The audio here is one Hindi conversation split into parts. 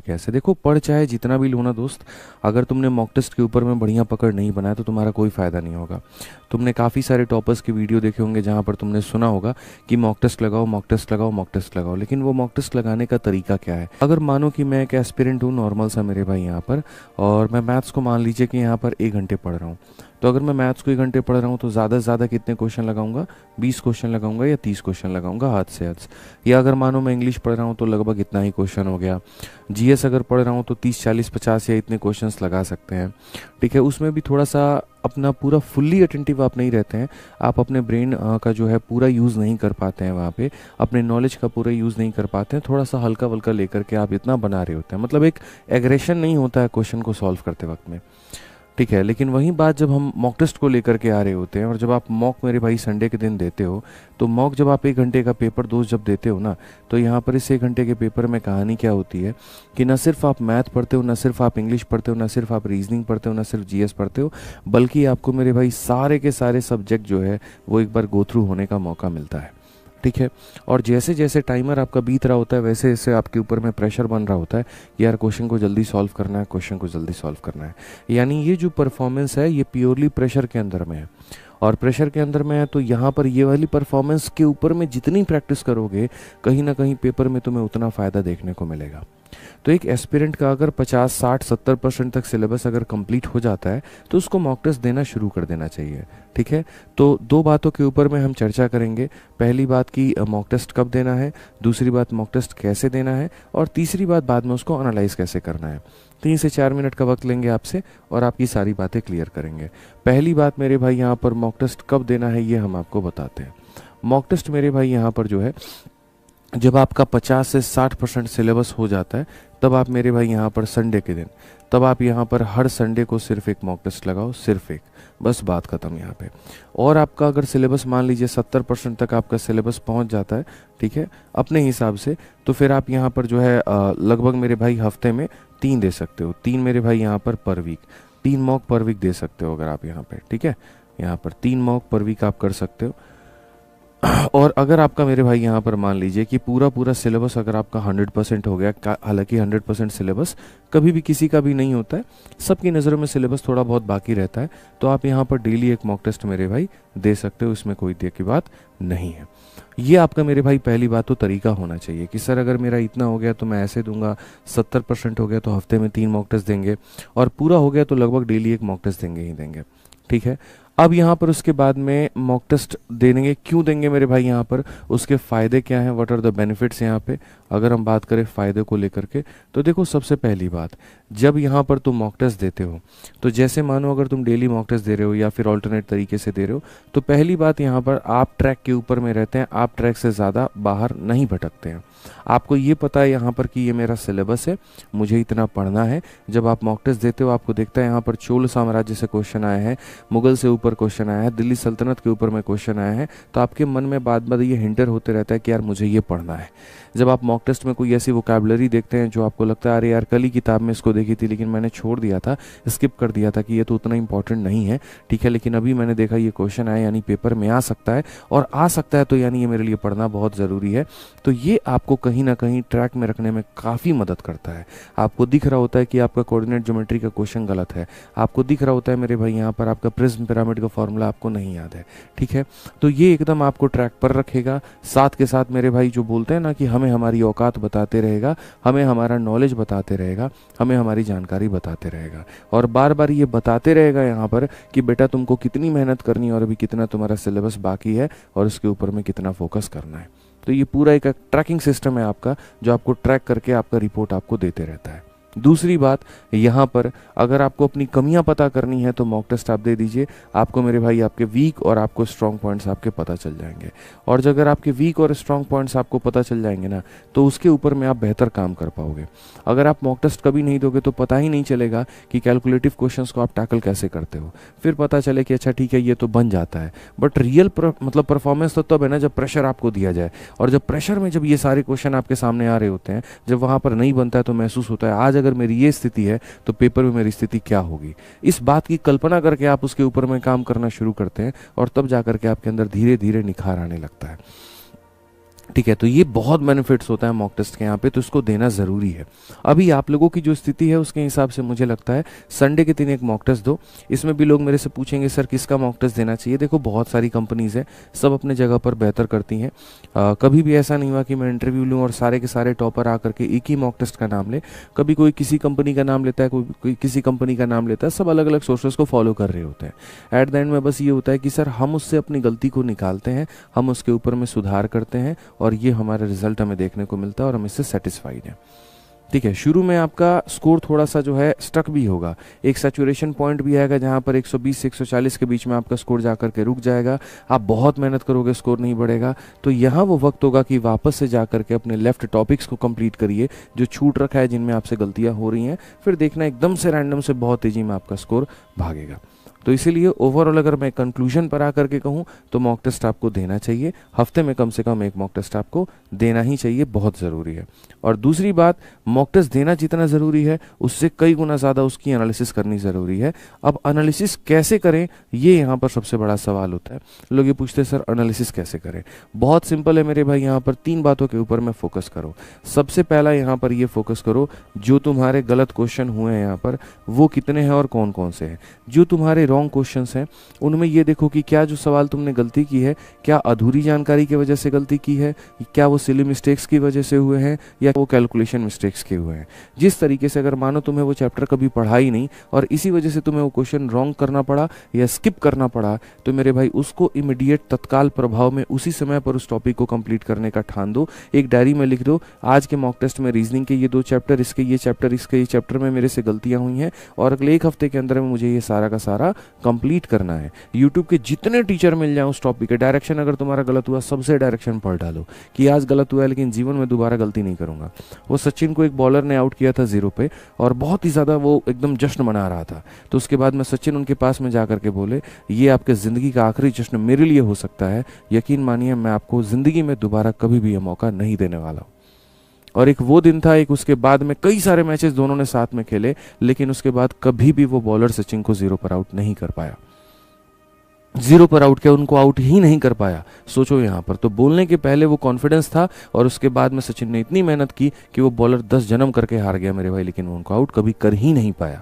कैसे। देखो, पढ़ चाहे जितना भी लो ना दोस्त, अगर तुमने मॉक टेस्ट के ऊपर में बढ़िया पकड़ नहीं बनाया तो तुम्हारा कोई फ़ायदा नहीं होगा। तुमने काफ़ी सारे टॉपर्स के वीडियो देखे होंगे जहाँ पर तुमने सुना होगा कि मॉक टेस्ट लगाओ, मॉक टेस्ट लगाओ, मॉक टेस्ट लगाओ, लेकिन वो मॉक टेस्ट लगाने का तरीका क्या है। अगर मानो कि मैं एक एस्पिरेंट हूँ नॉर्मल सा मेरे भाई यहाँ पर, और मैं मैथ्स को मान लीजिए कि यहाँ पर 1 घंटे पढ़ रहा हूँ, तो अगर मैं मैथ्स को 1 घंटे पढ़ रहा हूँ तो ज़्यादा से ज़्यादा कितने क्वेश्चन लगाऊंगा, 20 क्वेश्चन लगाऊंगा या 30 क्वेश्चन लगाऊंगा हद से हद। या अगर मानो मैं इंग्लिश पढ़ रहा हूँ तो लगभग इतना ही क्वेश्चन हो गया। जीएस अगर पढ़ रहा हूँ तो 30 40 50 या इतने क्वेश्चंस लगा सकते हैं। ठीक है, उसमें भी थोड़ा सा अपना पूरा फुल्ली अटेंटिव आप नहीं रहते हैं, आप अपने ब्रेन का जो है पूरा यूज़ नहीं कर पाते हैं, वहाँ पे अपने नॉलेज का पूरा यूज़ नहीं कर पाते हैं, थोड़ा सा हल्का वल्का लेकर के आप इतना बना रहे होते हैं, मतलब एक एग्रेशन नहीं होता है क्वेश्चन को सॉल्व करते वक्त में। ठीक है, लेकिन वही बात जब हम मॉक टेस्ट को लेकर के आ रहे होते हैं, और जब आप मॉक मेरे भाई संडे के दिन देते हो, तो मॉक जब आप 1 घंटे का पेपर दोस्त जब देते हो ना, तो यहाँ पर इस 1 घंटे के पेपर में कहानी क्या होती है कि न सिर्फ आप मैथ पढ़ते हो, न सिर्फ आप इंग्लिश पढ़ते हो, न सिर्फ आप रीजनिंग पढ़ते हो, न सिर्फ जीएस पढ़ते हो, बल्कि आपको मेरे भाई सारे के सारे सब्जेक्ट जो है वो एक बार गो थ्रू होने का मौका मिलता है। ठीक है, और जैसे जैसे टाइमर आपका बीत रहा होता है वैसे वैसे आपके ऊपर में प्रेशर बन रहा होता है कि यार क्वेश्चन को जल्दी सॉल्व करना है, क्वेश्चन को जल्दी सॉल्व करना है। यानी ये जो परफॉर्मेंस है ये प्योरली प्रेशर के अंदर में है, और प्रेशर के अंदर में है तो यहाँ पर ये वाली परफॉर्मेंस के ऊपर में जितनी प्रैक्टिस करोगे कहीं ना कहीं पेपर में तुम्हें उतना फ़ायदा देखने को मिलेगा। तो एक एस्पिरेंट का अगर 50 60 70% तक सिलेबस अगर कंप्लीट हो जाता है तो उसको मॉक टेस्ट देना शुरू कर देना चाहिए। ठीक है, तो 2 बातों के ऊपर में हम चर्चा करेंगे। पहली बात कि मॉक टेस्ट कब देना है, दूसरी बात मॉक टेस्ट कैसे देना है, और तीसरी बात बाद में उसको एनालाइज कैसे करना है। 3 से 4 मिनट का वक्त लेंगे आपसे और आपकी सारी बातें क्लियर करेंगे। पहली बात मेरे भाई यहाँ पर मॉक टेस्ट कब देना है ये हम आपको बताते हैं। मॉक टेस्ट मेरे भाई यहाँ पर जो है जब आपका 50 से 60% सिलेबस हो जाता है तब आप मेरे भाई यहाँ पर संडे के दिन, तब आप यहाँ पर हर संडे को सिर्फ एक मॉक टेस्ट लगाओ, सिर्फ एक, बस बात ख़त्म यहाँ पे। और आपका अगर सिलेबस मान लीजिए 70% तक आपका सिलेबस पहुँच जाता है, ठीक है, अपने हिसाब से, तो फिर आप यहाँ पर जो है लगभग मेरे भाई हफ्ते में 3 दे सकते हो, 3 मेरे भाई यहाँ पर per week, 3 mock per week दे सकते हो अगर आप यहाँ पे। ठीक है, यहाँ पर 3 मॉक पर वीक आप कर सकते हो। और अगर आपका मेरे भाई यहाँ पर मान लीजिए कि पूरा पूरा सिलेबस अगर आपका 100% हो गया, हालांकि 100% सिलेबस कभी भी किसी का भी नहीं होता है, सबकी नज़रों में सिलेबस थोड़ा बहुत बाकी रहता है, तो आप यहाँ पर डेली एक मॉक टेस्ट मेरे भाई दे सकते हो, इसमें कोई दे की बात नहीं है। ये आपका मेरे भाई पहली बात तो तरीका होना चाहिए कि सर अगर मेरा इतना हो गया तो मैं ऐसे दूंगा, 70% हो गया तो हफ्ते में 3 मॉक टेस्ट देंगे, और पूरा हो गया तो लगभग डेली एक मॉक टेस्ट देंगे ही देंगे। ठीक है, अब यहाँ पर उसके बाद में मॉक टेस्ट देंगे, क्यों देंगे मेरे भाई यहाँ पर, उसके फ़ायदे क्या हैं, व्हाट आर द बेनिफिट्स। यहाँ पे अगर हम बात करें फ़ायदे को लेकर के, तो देखो सबसे पहली बात, जब यहाँ पर तुम मॉक टेस्ट देते हो तो जैसे मानो अगर तुम डेली मॉक टेस्ट दे रहे हो या फिर ऑल्टरनेट तरीके से दे रहे हो, तो पहली बात यहाँ पर आप ट्रैक के ऊपर में रहते हैं, आप ट्रैक से ज़्यादा बाहर नहीं भटकते हैं। आपको ये पता है यहाँ पर कि ये मेरा सिलेबस है, मुझे इतना पढ़ना है। जब आप मॉक टेस्ट देते हो आपको देखता है यहाँ पर चोल साम्राज्य से क्वेश्चन आया है, मुगल से ऊपर क्वेश्चन आया है, दिल्ली सल्तनत के ऊपर में क्वेश्चन आया है, तो आपके मन में बाद बाद ये हिंटर होते रहता है कि यार मुझे ये पढ़ना है। जब आप मॉक टेस्ट में कोई ऐसी वोकैबुलरी देखते हैं जो आपको लगता है अरे यार कल ही किताब में इसको देखी थी लेकिन मैंने छोड़ दिया था, स्किप कर दिया था कि ये तो उतना इंपॉर्टेंट नहीं है, ठीक है, लेकिन अभी मैंने देखा ये क्वेश्चन आया यानी पेपर में आ सकता है, और आ सकता है तो यानी ये मेरे लिए पढ़ना बहुत ज़रूरी है, तो ये आपको कहीं ना कहीं ट्रैक में रखने में काफ़ी मदद करता है। आपको दिख रहा होता है कि आपका कोऑर्डिनेट ज्योमेट्री का क्वेश्चन गलत है, आपको दिख रहा होता है मेरे भाई यहाँ पर आपका प्रिज्म पिरामिड का फॉर्मूला आपको नहीं याद है। ठीक है, तो ये एकदम आपको ट्रैक पर रखेगा। साथ के साथ मेरे भाई जो बोलते हैं ना कि हमें हमारी औकात बताते रहेगा, हमें हमारा नॉलेज बताते रहेगा, हमें हमारी जानकारी बताते रहेगा, और बार बार ये बताते रहेगा यहाँ पर कि बेटा तुमको कितनी मेहनत करनी है और अभी कितना तुम्हारा सिलेबस बाकी है और उसके ऊपर में कितना फोकस करना है। तो ये पूरा एक ट्रैकिंग सिस्टम है आपका जो आपको ट्रैक करके आपका रिपोर्ट आपको देते रहता है। दूसरी बात यहाँ पर अगर आपको अपनी कमियां पता करनी है तो मॉक टेस्ट आप दे दीजिए, आपको मेरे भाई आपके वीक और आपको स्ट्रॉन्ग पॉइंट्स आपके पता चल जाएंगे, और जब अगर आपके वीक और स्ट्रॉन्ग पॉइंट्स आपको पता चल जाएंगे ना तो उसके ऊपर में आप बेहतर काम कर पाओगे। अगर आप मॉक टेस्ट कभी नहीं दोगे तो पता ही नहीं चलेगा कि कैलकुलेटिव क्वेश्चंस को आप टैकल कैसे करते हो, फिर पता चले कि अच्छा ठीक है ये तो बन जाता है, बट रियल मतलब परफॉर्मेंस तो तब है ना जब प्रेशर आपको दिया जाए, और जब प्रेशर में जब ये सारे क्वेश्चन आपके सामने आ रहे होते हैं, जब वहाँ पर नहीं बनता है तो महसूस होता है आज अगर मेरी ये स्थिति है तो पेपर में मेरी स्थिति क्या होगी। इस बात की कल्पना करके आप उसके ऊपर में काम करना शुरू करते हैं और तब जाकर के आपके अंदर धीरे धीरे निखार आने लगता है। ठीक है, तो ये बहुत बेनिफिट्स होता है मॉक टेस्ट के यहाँ पे, तो इसको देना ज़रूरी है। अभी आप लोगों की जो स्थिति है उसके हिसाब से मुझे लगता है संडे के दिन एक मॉक टेस्ट दो। इसमें भी लोग मेरे से पूछेंगे सर किसका मॉक टेस्ट देना चाहिए। देखो बहुत सारी कंपनीज़ हैं, सब अपने जगह पर बेहतर करती हैं। कभी भी ऐसा नहीं हुआ कि मैं इंटरव्यू लूँ और सारे के सारे टॉपर आकर के एक ही मॉक टेस्ट का नाम ले। कभी कोई किसी कंपनी का नाम लेता है, कोई किसी कंपनी का नाम लेता है, सब अलग अलग सोर्सेज को फॉलो कर रहे होते हैं। एट द एंड में बस ये होता है कि सर हम उससे अपनी गलती को निकालते हैं, हम उसके ऊपर में सुधार करते हैं और ये हमारा रिजल्ट हमें देखने को मिलता है और हम इससे सेटिस्फाइड हैं। ठीक है, शुरू में आपका स्कोर थोड़ा सा जो है स्टक भी होगा, एक सैचुरेशन पॉइंट भी आएगा जहां पर 120 से 140 के बीच में आपका स्कोर जाकर के रुक जाएगा। आप बहुत मेहनत करोगे, स्कोर नहीं बढ़ेगा, तो यहाँ वो वक्त होगा कि वापस से जाकर के अपने लेफ्ट टॉपिक्स को कंप्लीट करिए जो छूट रखा है, जिनमें आपसे गलतियाँ हो रही हैं। फिर देखना एकदम से रैंडम से बहुत तेज़ी में आपका स्कोर भागेगा। तो इसीलिए ओवरऑल अगर मैं कंक्लूजन पर आकर के कहूँ तो मॉक टेस्ट आपको देना चाहिए, हफ्ते में कम से कम एक मॉक टेस्ट आपको देना ही चाहिए, बहुत ज़रूरी है। और दूसरी बात, मॉक टेस्ट देना जितना ज़रूरी है उससे कई गुना ज़्यादा उसकी एनालिसिस करनी ज़रूरी है। अब एनालिसिस कैसे करें, ये यहाँ पर सबसे बड़ा सवाल होता है। लोग ये पूछते हैं सर एनालिसिस कैसे करें। बहुत सिंपल है मेरे भाई, यहाँ पर 3 बातों के ऊपर में फोकस करो। सबसे पहला यहाँ पर ये फोकस करो, जो तुम्हारे गलत क्वेश्चन हुए हैं यहाँ पर वो कितने हैं और कौन कौन से हैं। जो तुम्हारे रॉन्ग क्वेश्चंस हैं उनमें ये देखो कि क्या जो सवाल तुमने गलती की है, क्या अधूरी जानकारी की वजह से गलती की है, क्या वो सिली मिस्टेक्स की वजह से हुए हैं, या वो कैलकुलेशन मिस्टेक्स के हुए हैं। जिस तरीके से अगर मानो तुम्हें वो चैप्टर कभी पढ़ा ही नहीं और इसी वजह से तुम्हें वो क्वेश्चन रॉन्ग करना पड़ा या स्किप करना पड़ा, तो मेरे भाई उसको इमीडिएट तत्काल प्रभाव में उसी समय पर उस टॉपिक को कंप्लीट करने का ठान दो। एक डायरी में लिख दो, आज के मॉक टेस्ट में रीजनिंग के ये 2 चैप्टर, इसके ये चैप्टर, इसके ये चैप्टर में मेरे से गलतियां हुई हैं और अगले 1 हफ्ते के अंदर में मुझे ये सारा का सारा कंप्लीट करना है। यूट्यूब के जितने टीचर मिल जाए उस टॉपिक के, डायरेक्शन अगर तुम्हारा गलत हुआ सबसे डायरेक्शन पढ़ डालो कि आज गलत हुआ है लेकिन जीवन में दोबारा गलती नहीं करूंगा। वो सचिन को एक बॉलर ने आउट किया था 0 पे और बहुत ही ज़्यादा वो एकदम जश्न मना रहा था, तो उसके बाद में सचिन उनके पास में जा करके बोले ये आपके ज़िंदगी का आखिरी जश्न मेरे लिए हो सकता है, यकीन मानिए मैं आपको ज़िंदगी में दोबारा कभी भी ये मौका नहीं देने वाला हूँ। और एक वो दिन था, एक उसके बाद में कई सारे मैचेस दोनों ने साथ में खेले, लेकिन उसके बाद कभी भी वो बॉलर सचिन को 0 पर आउट नहीं कर पाया। 0 पर आउट किया, उनको आउट ही नहीं कर पाया। सोचो यहाँ पर, तो बोलने के पहले वो कॉन्फिडेंस था और उसके बाद में सचिन ने इतनी मेहनत की कि वो बॉलर 10 जन्म करके हार गया मेरे भाई, लेकिन वो उनको आउट कभी कर ही नहीं पाया।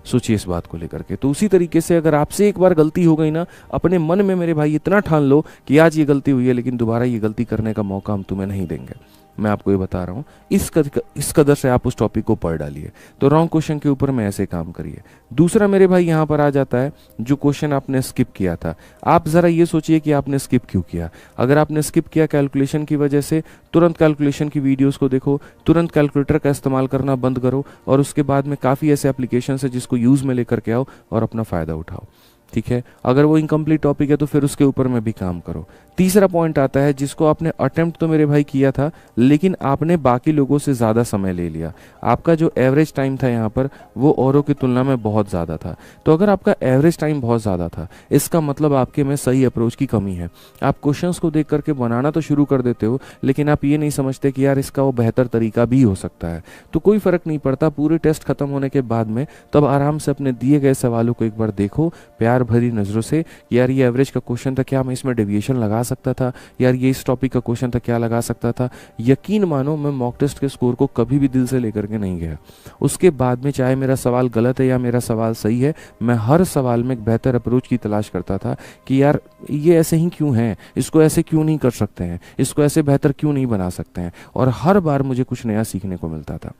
सोचिए इस बात को लेकर के। तो उसी तरीके से अगर आपसे एक बार गलती हो गई ना, अपने मन में मेरे भाई इतना ठान लो कि आज ये गलती हुई है लेकिन दोबारा ये गलती करने का मौका हम तुम्हें नहीं देंगे। मैं आपको ये बता रहा हूँ, इस कदर से आप उस टॉपिक को पढ़ डालिए। तो रॉन्ग क्वेश्चन के ऊपर में ऐसे काम करिए। दूसरा मेरे भाई यहाँ पर आ जाता है जो क्वेश्चन आपने स्किप किया था। आप ज़रा ये सोचिए कि आपने स्किप क्यों किया। अगर आपने स्किप किया कैलकुलेशन की वजह से, तुरंत कैलकुलेशन की वीडियोस को देखो, तुरंत कैलकुलेटर का इस्तेमाल करना बंद करो और उसके बाद में काफ़ी ऐसे एप्लीकेशन है जिसको यूज़ में लेकर के आओ और अपना फ़ायदा उठाओ। ठीक है, अगर वो इनकम्प्लीट टॉपिक है तो फिर उसके ऊपर में भी काम करो। तीसरा पॉइंट आता है जिसको आपने अटेम्प्ट तो मेरे भाई किया था लेकिन आपने बाकी लोगों से ज़्यादा समय ले लिया। आपका जो एवरेज टाइम था यहाँ पर वो औरों की तुलना में बहुत ज़्यादा था। तो अगर आपका एवरेज टाइम बहुत ज़्यादा था, इसका मतलब आपके में सही अप्रोच की कमी है। आप क्वेश्चंस को देख करके बनाना तो शुरू कर देते हो लेकिन आप ये नहीं समझते कि यार इसका वो बेहतर तरीका भी हो सकता है। तो कोई फ़र्क नहीं पड़ता, पूरे टेस्ट खत्म होने के बाद में तब आराम से अपने दिए गए सवालों को एक बार देखो प्यार भरी नज़रों से। यार ये एवरेज का क्वेश्चन था, क्या मैं इसमें डेविएशन लगा सकता था, यार ये इस टॉपिक का क्वेश्चन था, क्या लगा सकता था। यकीन मानो मैं मॉक टेस्ट के स्कोर को कभी भी दिल से लेकर के नहीं गया। उसके बाद में चाहे मेरा सवाल गलत है या मेरा सवाल सही है, मैं हर सवाल में एक बेहतर अप्रोच की तलाश करता था कि यार ये ऐसे ही क्यों है, इसको ऐसे क्यों नहीं कर सकते हैं, इसको ऐसे बेहतर क्यों नहीं बना सकते हैं। और हर बार मुझे कुछ नया सीखने को मिलता था।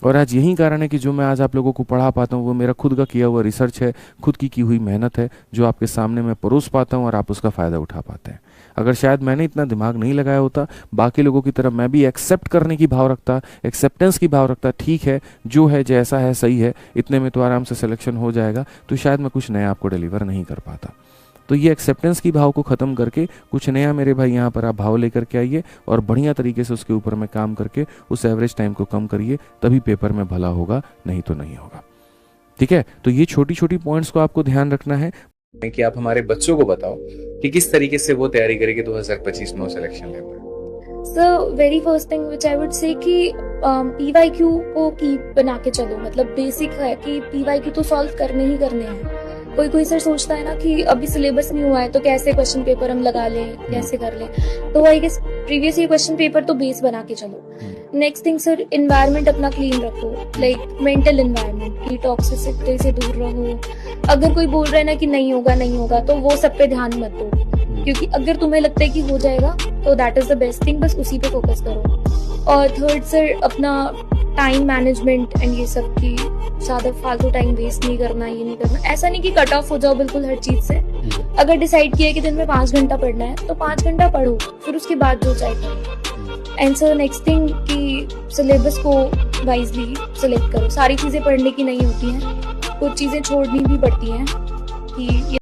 और आज यही कारण है कि जो मैं आज आप लोगों को पढ़ा पाता हूँ वो मेरा खुद का किया हुआ रिसर्च है, खुद की हुई मेहनत है जो आपके सामने मैं परोस पाता हूँ और आप उसका फ़ायदा उठा पाते हैं। अगर शायद मैंने इतना दिमाग नहीं लगाया होता, बाकी लोगों की तरह मैं भी एक्सेप्ट करने की भाव रखता, एक्सेप्टेंस की भाव रखता, ठीक है जो है जैसा है सही है, इतने में तो आराम से सिलेक्शन हो जाएगा, तो शायद मैं कुछ नया आपको डिलीवर नहीं कर पाता। तो ये एक्सेप्टेंस की भाव को ख़त्म करके कुछ नया मेरे भाई यहाँ पर आप भाव लेकर के आइए और बढ़िया तरीके से उसके ऊपर में काम करके उस एवरेज टाइम को कम करिए, तभी पेपर में भला होगा, नहीं तो नहीं होगा। ठीक है, तो ये छोटी छोटी पॉइंट्स को आपको ध्यान रखना है कि आप हमारे बच्चों को बताओ कि किस तरीके से वो तैयारी करेंगे 2025 में सिलेक्शन ले पाए। So very first thing which I would say कि PYQ को की बना के चलो। मतलब बेसिक है कि PYQ तो सॉल्व करने ही करने हैं। कोई कोई सर सोचता है ना कि अभी सिलेबस नहीं हुआ है तो कैसे क्वेश्चन पेपर हम लगा लें, कैसे कर लें। तो I guess previous year question paper तो बेस बना के चलो। नेक्स्ट थिंग सर, एनवायरनमेंट अपना क्लीन रखो, लाइक मेंटल एनवायरनमेंट की टॉक्सिसिटी से दूर रहो। अगर कोई बोल रहा है ना कि नहीं होगा तो वो सब पे ध्यान मत दो, क्योंकि अगर तुम्हें लगता है कि हो जाएगा तो that is the best thing, बस उसी पे फोकस करो। और थर्ड सर, अपना टाइम मैनेजमेंट एंड ये सब की ज़्यादा फालतू टाइम वेस्ट नहीं करना, ये नहीं करना। ऐसा नहीं कि कट ऑफ हो जाओ बिल्कुल हर चीज़ से। अगर डिसाइड किया कि दिन में 5 घंटा पढ़ना है तो 5 घंटा पढ़ो, फिर उसके बाद जो चाहे करो। एंड सर नेक्स्ट थिंग कि सिलेबस को वाइजली सिलेक्ट करो। सारी चीज़ें पढ़ने की नहीं होती हैं, कुछ चीज़ें छोड़नी भी पड़ती हैं कि